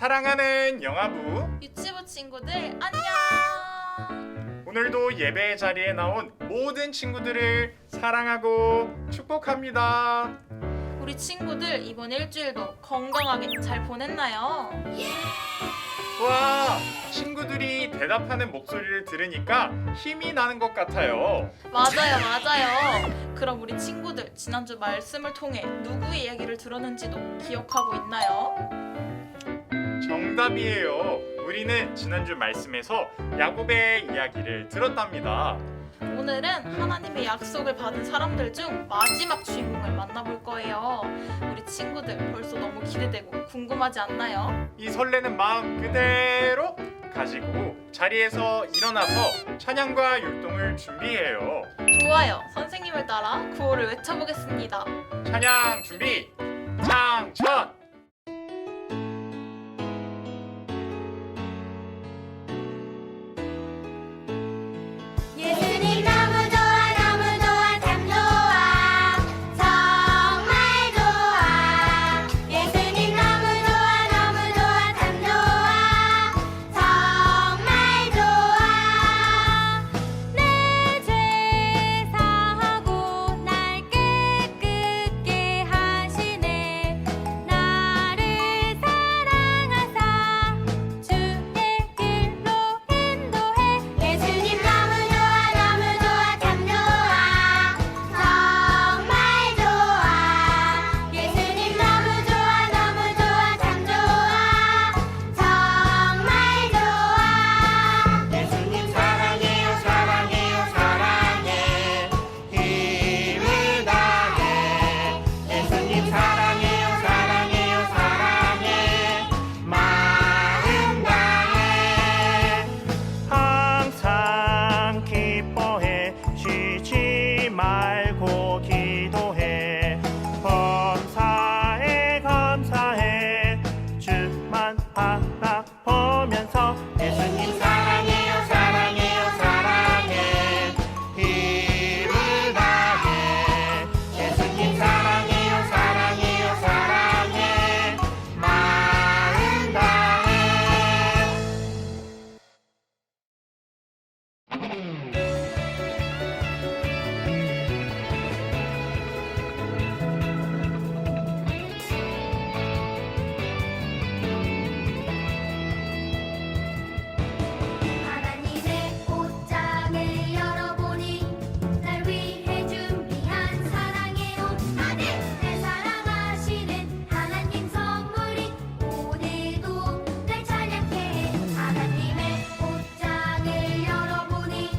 사랑하는 영아부 유치부 친구들 안녕! 오늘도 예배 자리에 나온 모든 친구들을 사랑하고 축복합니다. 우리 친구들 이번 일주일도 건강하게 잘 보냈나요? 와, 친구들이 대답하는 목소리를 들으니까 힘이 나는 것 같아요. 맞아요. 그럼 우리 친구들 지난주 말씀을 통해 누구의 이야기를 들었는지도 기억하고 있나요? 정답이에요. 우리는 지난주 말씀에서 야곱의 이야기를 들었답니다. 오늘은 하나님의 약속을 받은 사람들 중 마지막 주인공을 만나볼 거예요. 우리 친구들 벌써 너무 기대되고 궁금하지 않나요? 이 설레는 마음 그대로 가지고 자리에서 일어나서 찬양과 율동을 준비해요. 좋아요. 선생님을 따라 구호를 외쳐보겠습니다. 찬양 준비, 창천! 예수님 너무 좋아 너무 좋아 참 좋아 정말 좋아 예수님 너무 좋아 너무 좋아 참 좋아 정말 좋아 내 죄 사하고 날 깨끗게 하시네 나를 사랑하사 주의 길로 인도해 예수님 너무 좋아 너무 좋아 참 좋아 정말 좋아 예수님 너무 좋아 너무 좋아 참 좋아 정말 좋아 예수님 사랑해요 사랑해요 사랑해 힘을 다해 예수님 사랑해요 사랑해요 사랑해 마음 다해 항상 기뻐해 쉬지 말고 기도해 범사에 감사해 주만 바라보면서 예수님 사랑해요 사랑해요 사랑해 힘을 다해 예수님 사랑해요 사랑해요 사랑해 마음 다해 하나님의 옷장을 열어보니 날 위해 준비한 사랑의 옷 아들 날 사랑하시는 하나님 선물이 오늘도 날 찬양해 하나님의 옷장을 열어보니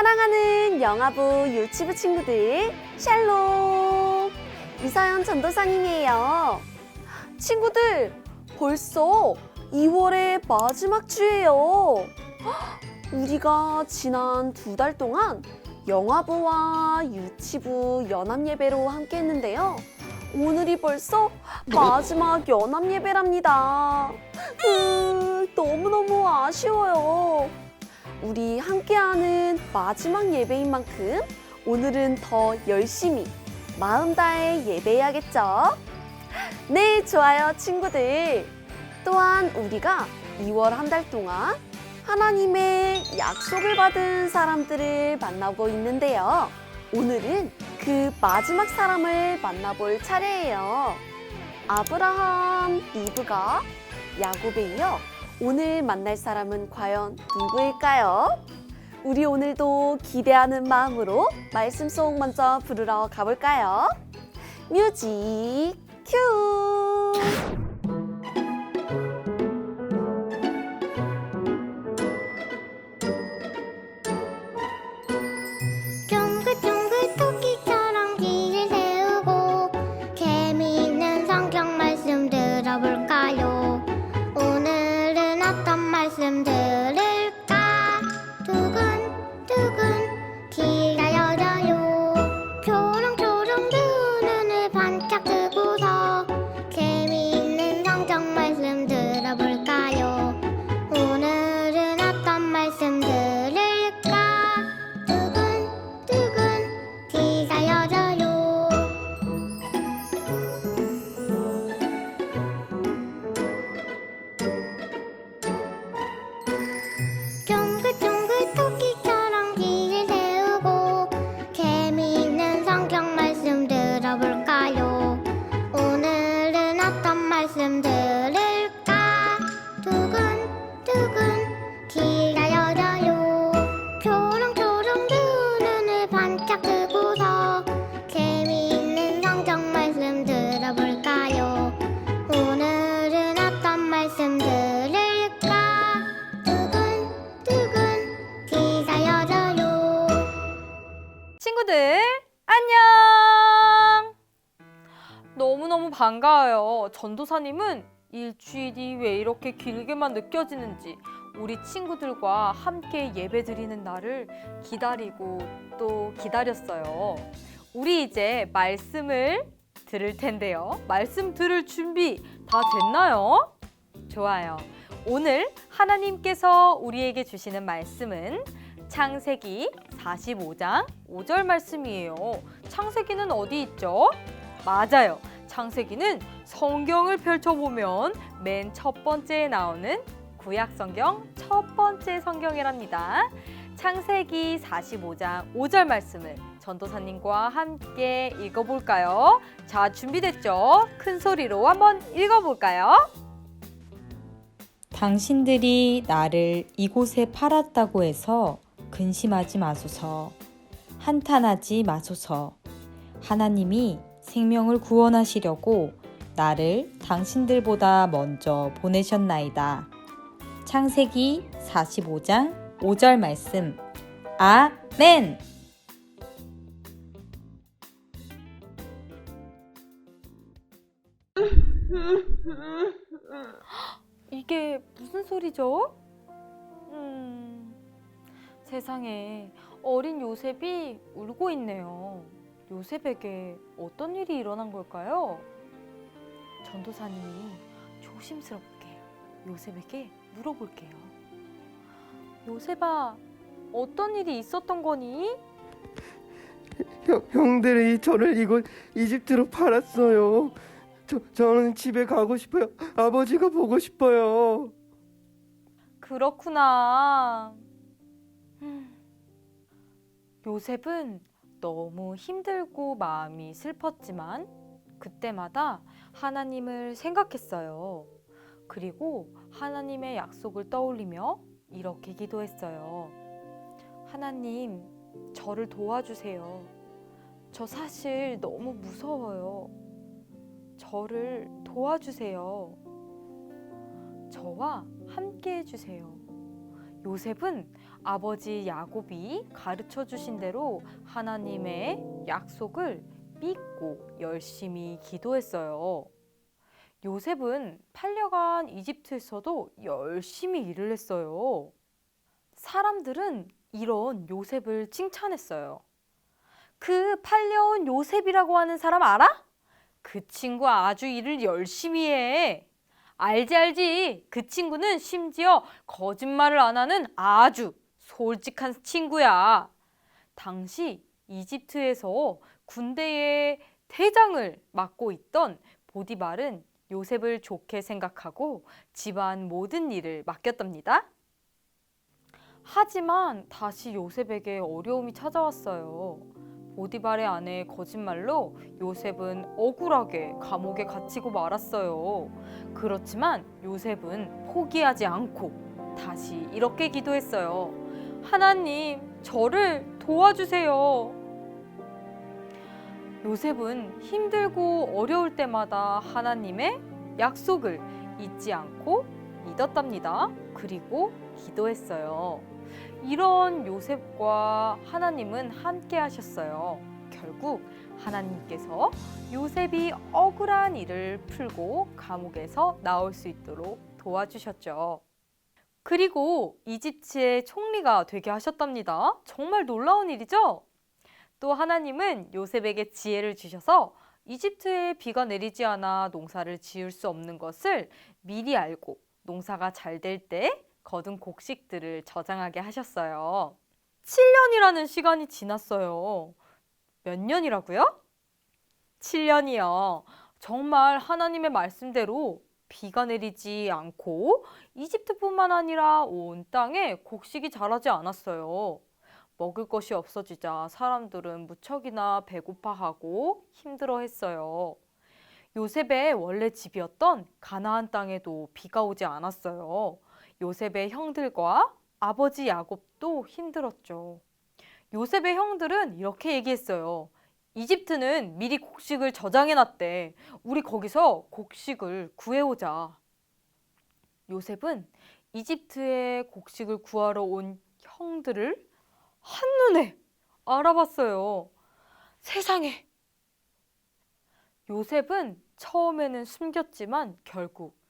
사랑하는 영아부 유치부 친구들, 샬롬! 이서연 전도사님이에요. 친구들, 벌써 2월의 마지막 주예요. 우리가 지난 2달 동안 영아부와 유치부 연합예배로 함께 했는데요. 오늘이 벌써 마지막 연합예배랍니다. 너무너무 아쉬워요. 우리 함께하는 마지막 예배인 만큼 오늘은 더 열심히 마음 다해 예배해야겠죠? 네, 좋아요, 친구들. 또한 우리가 2월 한 달 동안 하나님의 약속을 받은 사람들을 만나고 있는데요. 오늘은 그 마지막 사람을 만나볼 차례예요. 아브라함, 리브가, 야곱에 이어 오늘 만날 사람은 과연 누구일까요? 우리 오늘도 기대하는 마음으로 말씀 속 먼저 부르러 가볼까요? 뮤직 큐! 쫑긋쫑긋 토끼처럼 길을 세우고 재미있는 성경 말씀 들어볼까요? 오늘은 어떤 말씀 들을까? 두근두근 귀가 열려요. 초롱초롱 두 눈을 반짝 뜨고서 재미있는 성경 말씀 들어볼까요? 오늘은 어떤 말씀 들을까? 두근두근 귀가 열려요. 쫑긋쫑긋 토끼처럼 귀를 세우고 재미있는 성경 말씀 들어볼까요? 오늘은 어떤 말씀 들을까? 두근두근 귀가 열려요. 초롱초롱 두 눈을 반짝 뜨고서 재미있는 성경 말씀 들어볼까요? 오늘은 어떤 말씀 들을까? 두근두근 귀가 열려요. 친구들, 안녕! 너무너무 반가워요. 전도사님은 일주일이 왜 이렇게 길게만 느껴지는지 우리 친구들과 함께 예배 드리는 날을 기다리고 또 기다렸어요. 우리 이제 말씀을 들을 텐데요. 말씀 들을 준비 다 됐나요? 좋아요. 오늘 하나님께서 우리에게 주시는 말씀은 창세기 45장 5절 말씀이에요. 창세기는 어디 있죠? 맞아요. 창세기는 성경을 펼쳐보면 맨 첫 번째에 나오는 구약 성경 첫 번째 성경이랍니다. 창세기 45장 5절 말씀을 전도사님과 함께 읽어볼까요? 자, 준비됐죠? 큰 소리로 한번 읽어볼까요? 당신들이 나를 이곳에 팔았다고 해서 근심하지 마소서. 한탄하지 마소서. 하나님이 생명을 구원하시려고 나를 당신들보다 먼저 보내셨나이다. 창세기 45장 5절 말씀. 아멘! 이게 무슨 소리죠? 세상에 어린 요셉이 울고 있네요. 요셉에게 어떤 일이 일어난 걸까요? 전도사님이 조심스럽게 요셉에게 물어볼게요. 요셉아, 어떤 일이 있었던 거니? 형들이 저를 이곳 이집트로 팔았어요. 저는 집에 가고 싶어요. 아버지가 보고 싶어요. 그렇구나. 요셉은 너무 힘들고 마음이 슬펐지만 그때마다 하나님을 생각했어요. 그리고 하나님의 약속을 떠올리며 이렇게 기도했어요. 하나님, 저를 도와주세요. 저 사실 너무 무서워요. 저를 도와주세요. 저와 함께 해주세요. 요셉은 아버지 야곱이 가르쳐 주신 대로 하나님의 약속을 믿고 열심히 기도했어요. 요셉은 팔려간 이집트에서도 열심히 일을 했어요. 사람들은 이런 요셉을 칭찬했어요. 그 팔려온 요셉이라고 하는 사람 알아? 그 친구 아주 일을 열심히 해. 알지. 그 친구는 심지어 거짓말을 안 하는 아주 솔직한 친구야. 당시 이집트에서 군대의 대장을 맡고 있던 보디발은 요셉을 좋게 생각하고 집안 모든 일을 맡겼답니다. 하지만 다시 요셉에게 어려움이 찾아왔어요. 보디발의 아내의 거짓말로 요셉은 억울하게 감옥에 갇히고 말았어요. 그렇지만 요셉은 포기하지 않고 다시 이렇게 기도했어요. 하나님, 저를 도와주세요. 요셉은 힘들고 어려울 때마다 하나님의 약속을 잊지 않고 믿었답니다. 그리고 기도했어요. 이런 요셉과 하나님은 함께 하셨어요. 결국 하나님께서 요셉이 억울한 일을 풀고 감옥에서 나올 수 있도록 도와주셨죠. 그리고 이집트의 총리가 되게 하셨답니다. 정말 놀라운 일이죠? 또 하나님은 요셉에게 지혜를 주셔서 이집트에 비가 내리지 않아 농사를 지을 수 없는 것을 미리 알고 농사가 잘 될 때 거둔 곡식들을 저장하게 하셨어요. 7년이라는 시간이 지났어요. 몇 년이라고요? 7년이요. 정말 하나님의 말씀대로 비가 내리지 않고 이집트뿐만 아니라 온 땅에 곡식이 자라지 않았어요. 먹을 것이 없어지자 사람들은 무척이나 배고파하고 힘들어했어요. 요셉의 원래 집이었던 가나안 땅에도 비가 오지 않았어요. 요셉의 형들과 아버지 야곱도 힘들었죠. 요셉의 형들은 이렇게 얘기했어요. 이집트는 미리 곡식을 저장해놨대. 우리 거기서 곡식을 구해오자. 요셉은 이집트에 곡식을 구하러 온 형들을 한눈에 알아봤어요. 세상에! 요셉은 처음에는 숨겼지만 결국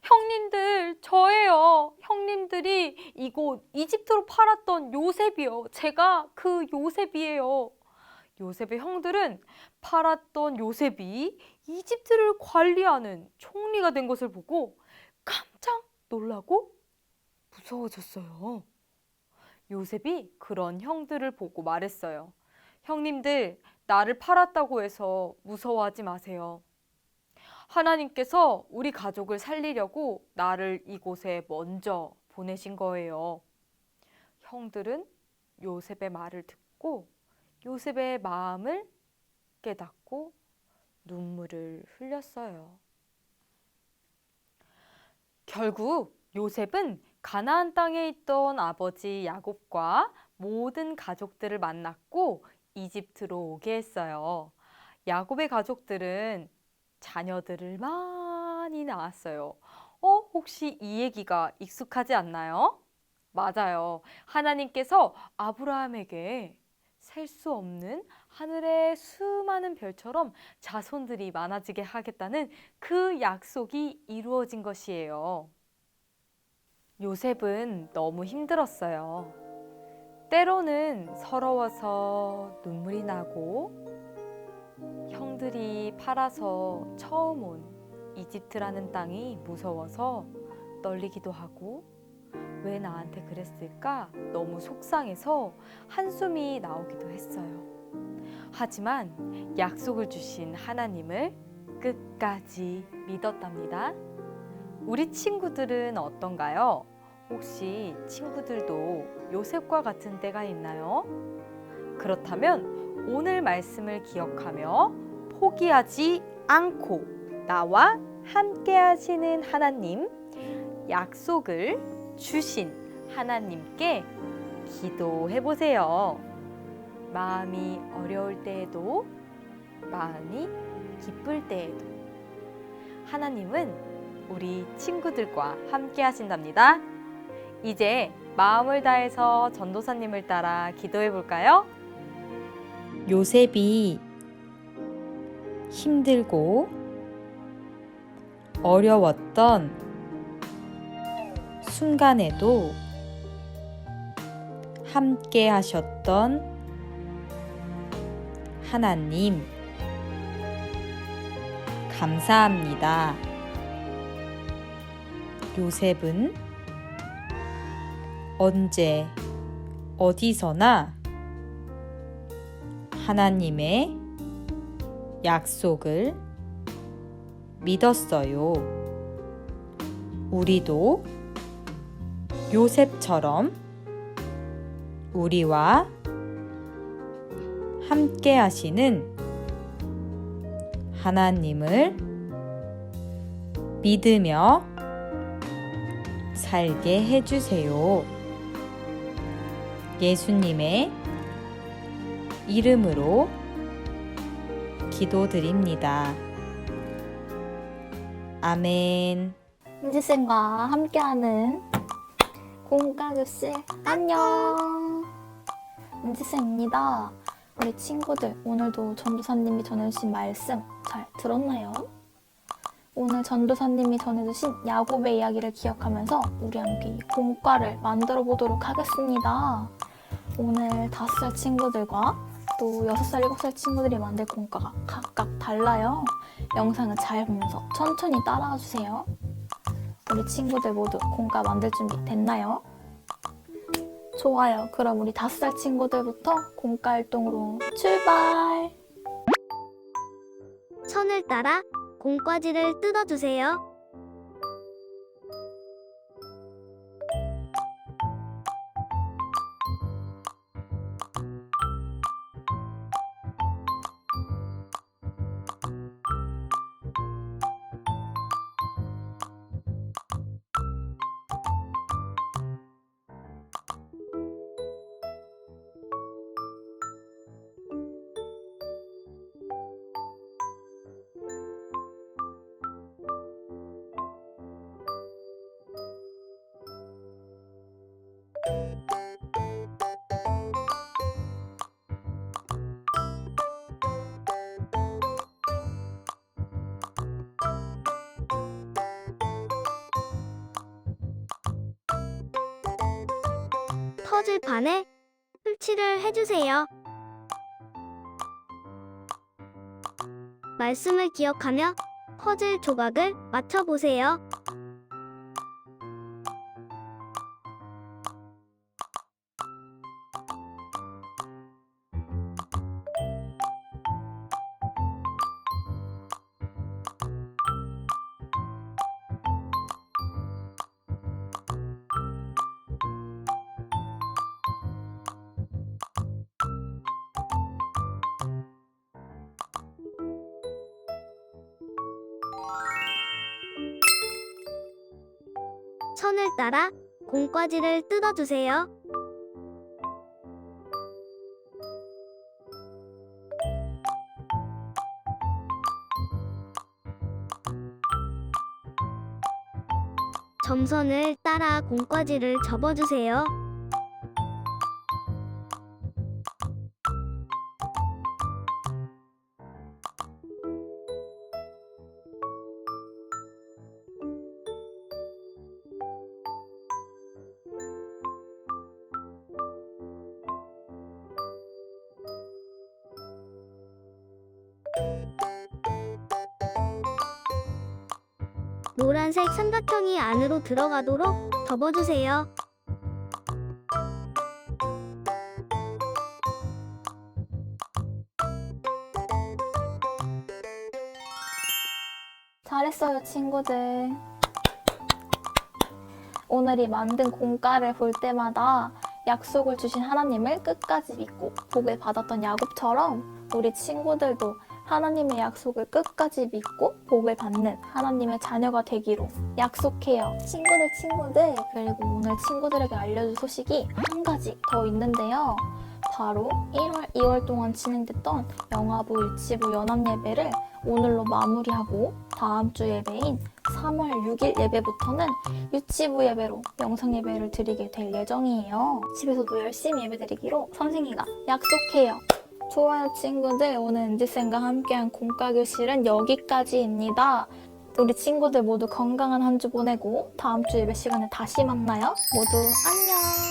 형님들, 저예요. 형님들이 이곳 이집트로 팔았던 요셉이요. 제가 그 요셉이에요. 요셉의 형들은 팔았던 요셉이 이집트를 관리하는 총리가 된 것을 보고 깜짝 놀라고 무서워졌어요. 요셉이 그런 형들을 보고 말했어요. 형님들, 나를 팔았다고 해서 무서워하지 마세요. 하나님께서 우리 가족을 살리려고 나를 이곳에 먼저 보내신 거예요. 형들은 요셉의 말을 듣고 요셉의 마음을 깨닫고 눈물을 흘렸어요. 결국 요셉은 가나안 땅에 있던 아버지 야곱과 모든 가족들을 만났고 이집트로 오게 했어요. 야곱의 가족들은 자녀들을 많이 낳았어요. 혹시 이 얘기가 익숙하지 않나요? 맞아요. 하나님께서 아브라함에게 셀 수 없는 하늘의 수많은 별처럼 자손들이 많아지게 하겠다는 그 약속이 이루어진 것이에요. 요셉은 너무 힘들었어요. 때로는 서러워서 눈물이 나고 형들이 팔아서 처음 온 이집트라는 땅이 무서워서 떨리기도 하고 왜 나한테 그랬을까? 너무 속상해서 한숨이 나오기도 했어요. 하지만 약속을 주신 하나님을 끝까지 믿었답니다. 우리 친구들은 어떤가요? 혹시 친구들도 요셉과 같은 때가 있나요? 그렇다면 오늘 말씀을 기억하며 포기하지 않고 나와 함께 하시는 하나님, 약속을 주신 하나님께 기도해 보세요. 마음이 어려울 때에도, 마음이 기쁠 때에도 하나님은 우리 친구들과 함께 하신답니다. 이제 마음을 다해서 전도사님을 따라 기도해 볼까요? 요셉이 힘들고 어려웠던 순간에도 함께 하셨던 하나님, 감사합니다. 요셉은 언제, 어디서나 하나님의 약속을 믿었어요. 우리도 요셉처럼 우리와 함께 하시는 하나님을 믿으며 살게 해주세요. 예수님의 이름으로 기도드립니다. 아멘. 은지쌤과 함께하는 공과교실 안녕. 은지쌤입니다. 우리 친구들 오늘도 전도사님이 전해주신 말씀 잘 들었나요? 오늘 전도사님이 전해주신 야곱의 이야기를 기억하면서 우리 함께 이 공과를 만들어 보도록 하겠습니다. 오늘 5살 친구들과 또 6살, 7살 친구들이 만들 공과가 각각 달라요. 영상을 잘 보면서 천천히 따라와 주세요. 우리 친구들 모두 공과 만들 준비 됐나요? 좋아요. 그럼 우리 5살 친구들부터 공과 활동으로 출발! 손을 따라 공과지를 뜯어주세요. 퍼즐 판에 설치를 해주세요. 말씀을 기억하며 퍼즐 조각을 맞춰보세요. 선을 따라 공과지를 뜯어주세요. 점선을 따라 공과지를 접어주세요. 노란색 삼각형이 안으로 들어가도록 접어주세요. 잘했어요, 친구들. 오늘 이 만든 공과를 볼 때마다 약속을 주신 하나님을 끝까지 믿고 복을 받았던 야곱처럼 우리 친구들도 하나님의 약속을 끝까지 믿고 복을 받는 하나님의 자녀가 되기로 약속해요. 친구들 그리고 오늘 친구들에게 알려줄 소식이 한 가지 더 있는데요. 바로 1월, 2월 동안 진행됐던 영화부, 일치부, 연합예배를 오늘로 마무리하고 다음 주 예배인 3월 6일 예배부터는 유치부 예배로 영상 예배를 드리게 될 예정이에요. 집에서도 열심히 예배 드리기로 선생이가 약속해요. 좋아요 친구들, 오늘 은지쌤과 함께한 공과교실은 여기까지입니다. 우리 친구들 모두 건강한 한 주 보내고 다음 주 예배 시간에 다시 만나요. 모두 안녕.